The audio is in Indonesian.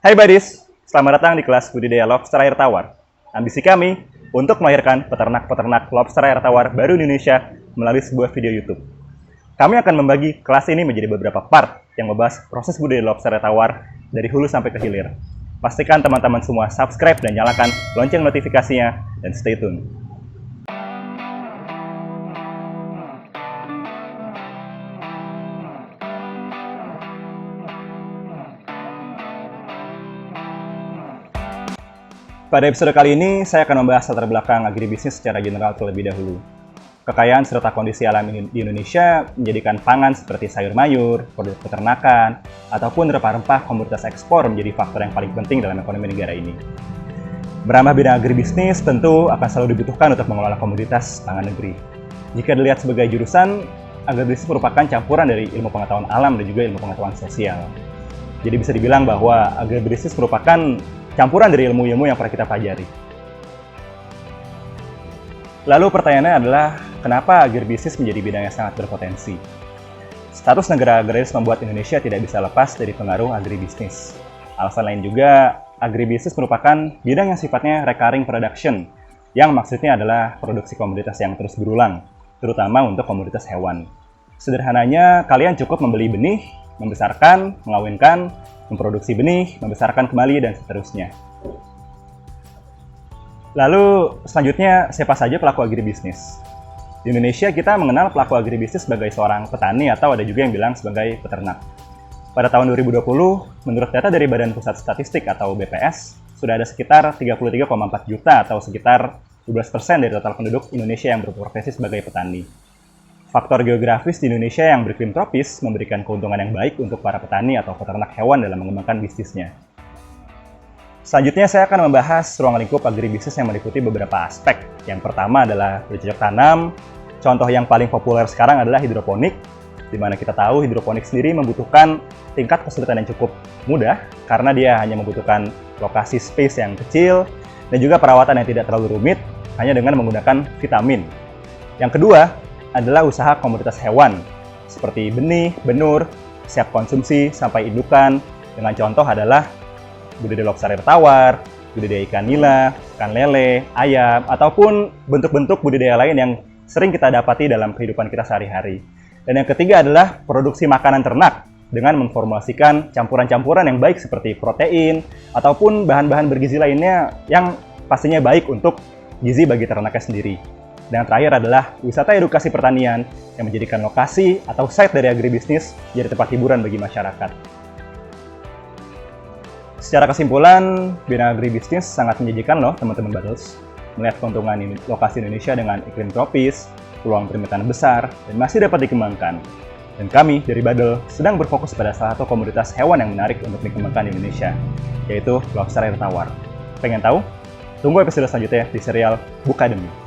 Hai Badis, selamat datang di kelas budidaya lobster air tawar. Ambisi kami untuk melahirkan peternak-peternak lobster air tawar baru di Indonesia melalui sebuah video YouTube. Kami akan membagi kelas ini menjadi beberapa part yang membahas proses budidaya lobster air tawar dari hulu sampai ke hilir. Pastikan teman-teman semua subscribe dan nyalakan lonceng notifikasinya dan stay tune. Pada episode kali ini, saya akan membahas latar belakang agribisnis secara general terlebih dahulu. Kekayaan serta kondisi alam di Indonesia menjadikan pangan seperti sayur mayur, produk peternakan, ataupun rempah-rempah komoditas ekspor menjadi faktor yang paling penting dalam ekonomi negara ini. Merambah bidang agribisnis tentu akan selalu dibutuhkan untuk mengelola komoditas pangan negeri. Jika dilihat sebagai jurusan, agribisnis merupakan campuran dari ilmu pengetahuan alam dan juga ilmu pengetahuan sosial. Jadi bisa dibilang bahwa agribisnis merupakan campuran dari ilmu-ilmu yang pernah kita pelajari. Lalu pertanyaannya adalah, kenapa agribisnis menjadi bidang yang sangat berpotensi? Status negara agraris membuat Indonesia tidak bisa lepas dari pengaruh agribisnis. Alasan lain juga, agribisnis merupakan bidang yang sifatnya recurring production, yang maksudnya adalah produksi komoditas yang terus berulang, terutama untuk komoditas hewan. Sederhananya, kalian cukup membeli benih, membesarkan, mengawinkan, memproduksi benih, membesarkan kembali, dan seterusnya. Lalu, selanjutnya, siapa saja pelaku agribisnis? Di Indonesia, kita mengenal pelaku agribisnis sebagai seorang petani atau ada juga yang bilang sebagai peternak. Pada tahun 2020, menurut data dari Badan Pusat Statistik atau BPS, sudah ada sekitar 33,4 juta atau sekitar 12% dari total penduduk Indonesia yang berprofesi sebagai petani. Faktor geografis di Indonesia yang beriklim tropis memberikan keuntungan yang baik untuk para petani atau peternak hewan dalam mengembangkan bisnisnya. Selanjutnya saya akan membahas ruang lingkup agribisnis yang meliputi beberapa aspek. Yang pertama adalah bercocok tanam. Contoh yang paling populer sekarang adalah hidroponik, di mana kita tahu hidroponik sendiri membutuhkan tingkat kesulitan yang cukup mudah karena dia hanya membutuhkan lokasi space yang kecil dan juga perawatan yang tidak terlalu rumit hanya dengan menggunakan vitamin. Yang kedua adalah usaha komoditas hewan, seperti benih, benur, siap konsumsi, sampai indukan, dengan contoh adalah budidaya lobster air tawar, budidaya ikan nila, ikan lele, ayam, ataupun bentuk-bentuk budidaya lain yang sering kita dapati dalam kehidupan kita sehari-hari. Dan yang ketiga adalah produksi makanan ternak, dengan memformulasikan campuran-campuran yang baik seperti protein, ataupun bahan-bahan bergizi lainnya yang pastinya baik untuk gizi bagi ternaknya sendiri. Dan yang terakhir adalah wisata edukasi pertanian yang menjadikan lokasi atau site dari agribisnis jadi tempat hiburan bagi masyarakat. Secara kesimpulan, bidang agribisnis sangat menjanjikan loh teman-teman Badels. Melihat keuntungan lokasi Indonesia dengan iklim tropis, peluang permintaan besar, dan masih dapat dikembangkan. Dan kami dari Badel sedang berfokus pada salah satu komoditas hewan yang menarik untuk dikembangkan di Indonesia, yaitu lobster air tawar. Pengen tahu? Tunggu episode selanjutnya di serial Bukademi.